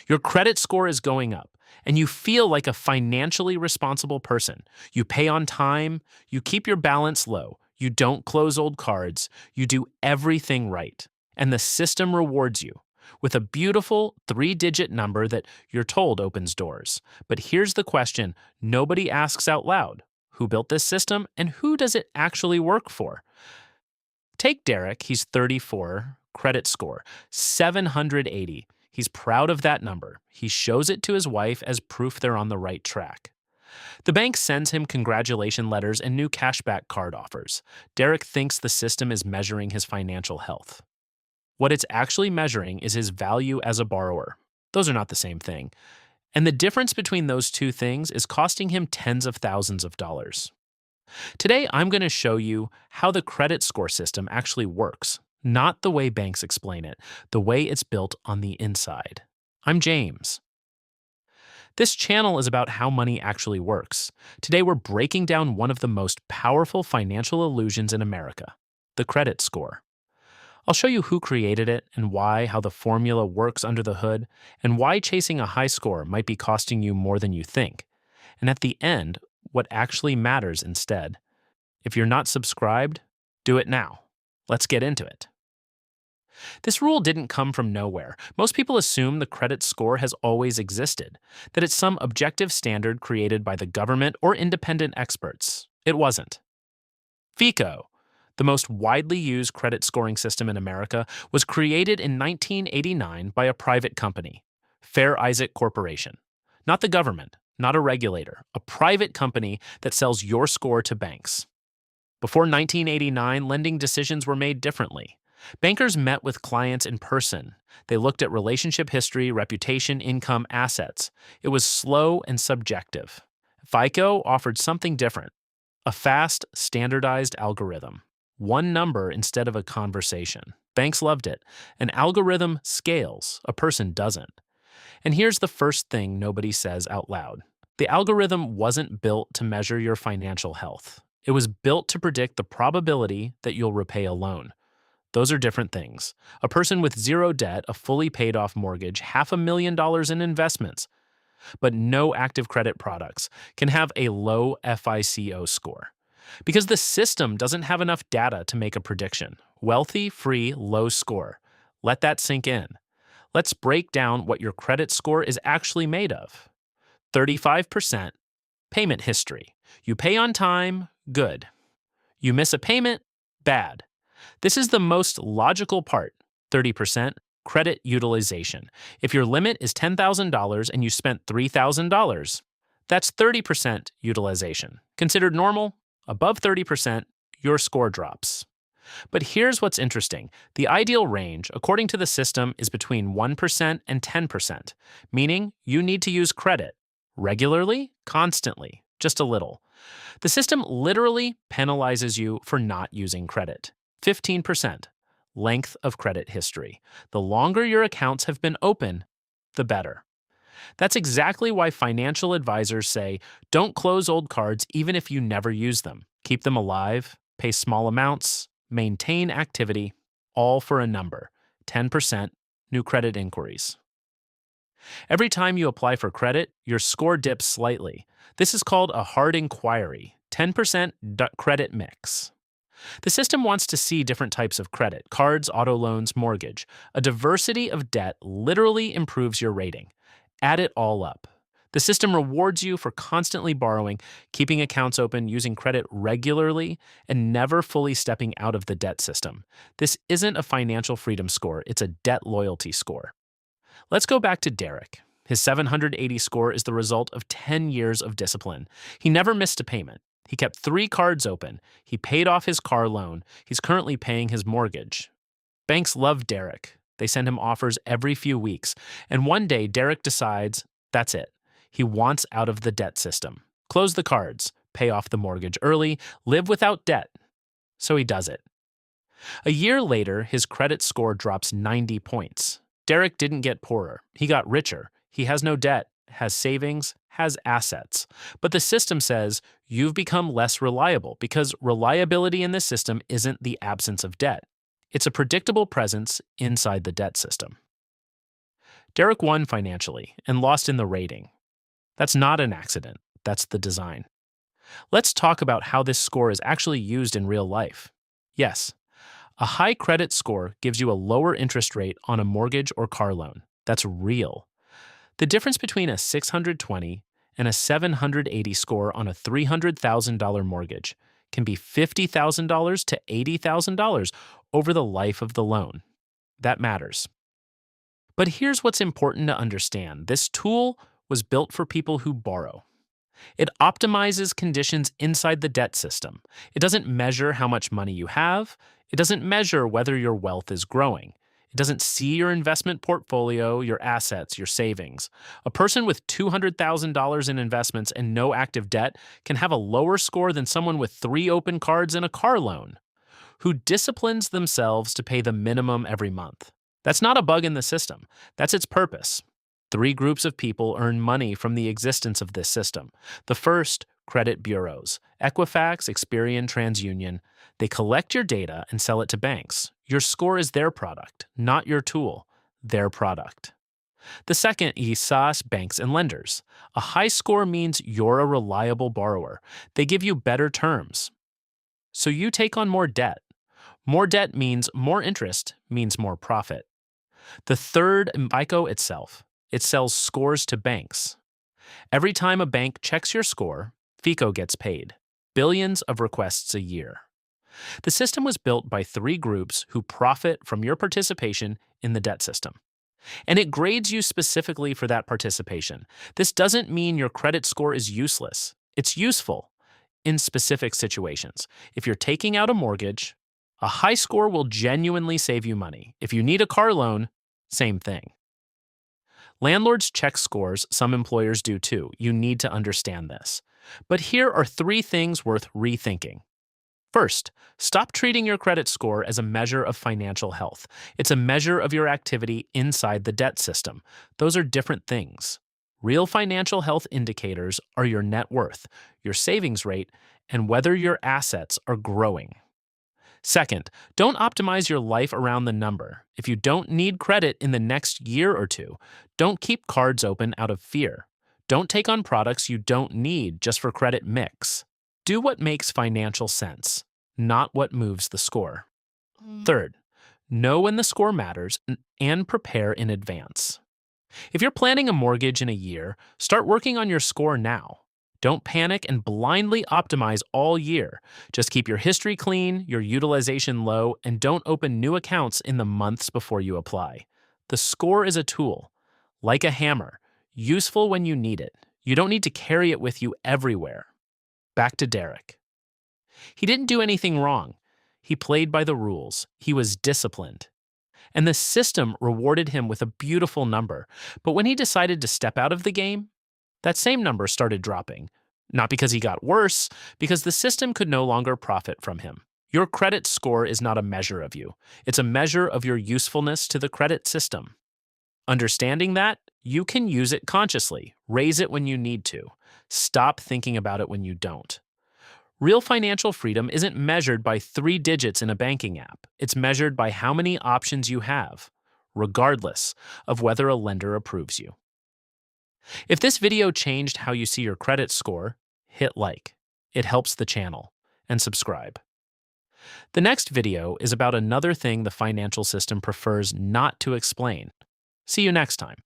Your credit score is going up, and you feel like a financially responsible person. You pay on time, you keep your balance low, you don't close old cards, you do everything right. And the system rewards you with a beautiful 3-digit number that you're told opens doors. But here's the question nobody asks out loud. Who built this system, and who does it actually work for? Take Derek, he's 34, credit score 780. He's proud of that number. He shows it to his wife as proof they're on the right track. The bank sends him congratulation letters and new cashback card offers. Derek thinks the system is measuring his financial health. What it's actually measuring is his value as a borrower. Those are not the same thing. And the difference between those two things is costing him tens of thousands of dollars. Today, I'm going to show you how the credit score system actually works, not the way banks explain it, the way it's built on the inside. I'm James. This channel is about how money actually works. Today, we're breaking down one of the most powerful financial illusions in America, the credit score. I'll show you who created it and why, how the formula works under the hood, and why chasing a high score might be costing you more than you think. And at the end, what actually matters instead. If you're not subscribed, do it now. Let's get into it. This rule didn't come from nowhere. Most people assume the credit score has always existed, that it's some objective standard created by the government or independent experts. It wasn't. FICO, the most widely used credit scoring system in America, was created in 1989 by a private company, Fair Isaac Corporation. Not the government, not a regulator, a private company that sells your score to banks. Before 1989, lending decisions were made differently. Bankers met with clients in person. They looked at relationship history, reputation, income, assets. It was slow and subjective. FICO offered something different, a fast, standardized algorithm. One number instead of a conversation. Banks loved it. An algorithm scales, a person doesn't. And here's the first thing nobody says out loud. The algorithm wasn't built to measure your financial health. It was built to predict the probability that you'll repay a loan. Those are different things. A person with zero debt, a fully paid off mortgage, $500,000 in investments, but no active credit products, can have a low FICO score. Because the system doesn't have enough data to make a prediction. Wealthy, free, low score. Let that sink in. Let's break down what your credit score is actually made of. 35% payment history. You pay on time, good. You miss a payment, bad. This is the most logical part. 30% credit utilization. If your limit is $10,000 and you spent $3,000, that's 30% utilization. Considered normal? Above 30%, your score drops. But here's what's interesting. The ideal range, according to the system, is between 1% and 10%, meaning you need to use credit regularly, constantly, just a little. The system literally penalizes you for not using credit. 15%, length of credit history. The longer your accounts have been open, the better. That's exactly why financial advisors say, don't close old cards even if you never use them. Keep them alive, pay small amounts, maintain activity, all for a number, 10% new credit inquiries. Every time you apply for credit, your score dips slightly. This is called a hard inquiry, 10% credit mix. The system wants to see different types of credit, cards, auto loans, mortgage. A diversity of debt literally improves your rating. Add it all up. The system rewards you for constantly borrowing, keeping accounts open, using credit regularly, and never fully stepping out of the debt system. This isn't a financial freedom score, it's a debt loyalty score. Let's go back to Derek. His 780 score is the result of 10 years of discipline. He never missed a payment. He kept 3 cards open. He paid off his car loan. He's currently paying his mortgage. Banks love Derek. They send him offers every few weeks. And one day, Derek decides that's it. He wants out of the debt system. Close the cards, pay off the mortgage early, live without debt. So he does it. A year later, his credit score drops 90 points. Derek didn't get poorer. He got richer. He has no debt, has savings, has assets. But the system says you've become less reliable because reliability in this system isn't the absence of debt. It's a predictable presence inside the debt system. Derek won financially and lost in the rating. That's not an accident, that's the design. Let's talk about how this score is actually used in real life. Yes, a high credit score gives you a lower interest rate on a mortgage or car loan. That's real. The difference between a 620 and a 780 score on a $300,000 mortgage can be $50,000 to $80,000 over the life of the loan. That matters. But here's what's important to understand. This tool was built for people who borrow. It optimizes conditions inside the debt system. It doesn't measure how much money you have. It doesn't measure whether your wealth is growing. It doesn't see your investment portfolio, your assets, your savings. A person with $200,000 in investments and no active debt can have a lower score than someone with 3 open cards and a car loan, who disciplines themselves to pay the minimum every month. That's not a bug in the system. That's its purpose. 3 groups of people earn money from the existence of this system. The first, credit bureaus, Equifax, Experian, TransUnion. They collect your data and sell it to banks. Your score is their product, not your tool, their product. The second is SaaS, banks, and lenders. A high score means you're a reliable borrower. They give you better terms. So you take on more debt. More debt means more interest, means more profit. The third, FICO itself. It sells scores to banks. Every time a bank checks your score, FICO gets paid. Billions of requests a year. The system was built by 3 groups who profit from your participation in the debt system. And it grades you specifically for that participation. This doesn't mean your credit score is useless. It's useful in specific situations. If you're taking out a mortgage, a high score will genuinely save you money. If you need a car loan, same thing. Landlords check scores, some employers do too. You need to understand this. But here are 3 things worth rethinking. First, stop treating your credit score as a measure of financial health. It's a measure of your activity inside the debt system. Those are different things. Real financial health indicators are your net worth, your savings rate, and whether your assets are growing. Second, don't optimize your life around the number. If you don't need credit in the next year or 2, don't keep cards open out of fear. Don't take on products you don't need just for credit mix. Do what makes financial sense, not what moves the score. Third, know when the score matters and prepare in advance. If you're planning a mortgage in a year, start working on your score now. Don't panic and blindly optimize all year. Just keep your history clean, your utilization low, and don't open new accounts in the months before you apply. The score is a tool, like a hammer, useful when you need it. You don't need to carry it with you everywhere. Back to Derek. He didn't do anything wrong. He played by the rules. He was disciplined. And the system rewarded him with a beautiful number. But when he decided to step out of the game, that same number started dropping. Not because he got worse, because the system could no longer profit from him. Your credit score is not a measure of you. It's a measure of your usefulness to the credit system. Understanding that, you can use it consciously. Raise it when you need to. Stop thinking about it when you don't. Real financial freedom isn't measured by 3 digits in a banking app. It's measured by how many options you have, regardless of whether a lender approves you. If this video changed how you see your credit score, hit like. It helps the channel. And subscribe. The next video is about another thing the financial system prefers not to explain. See you next time.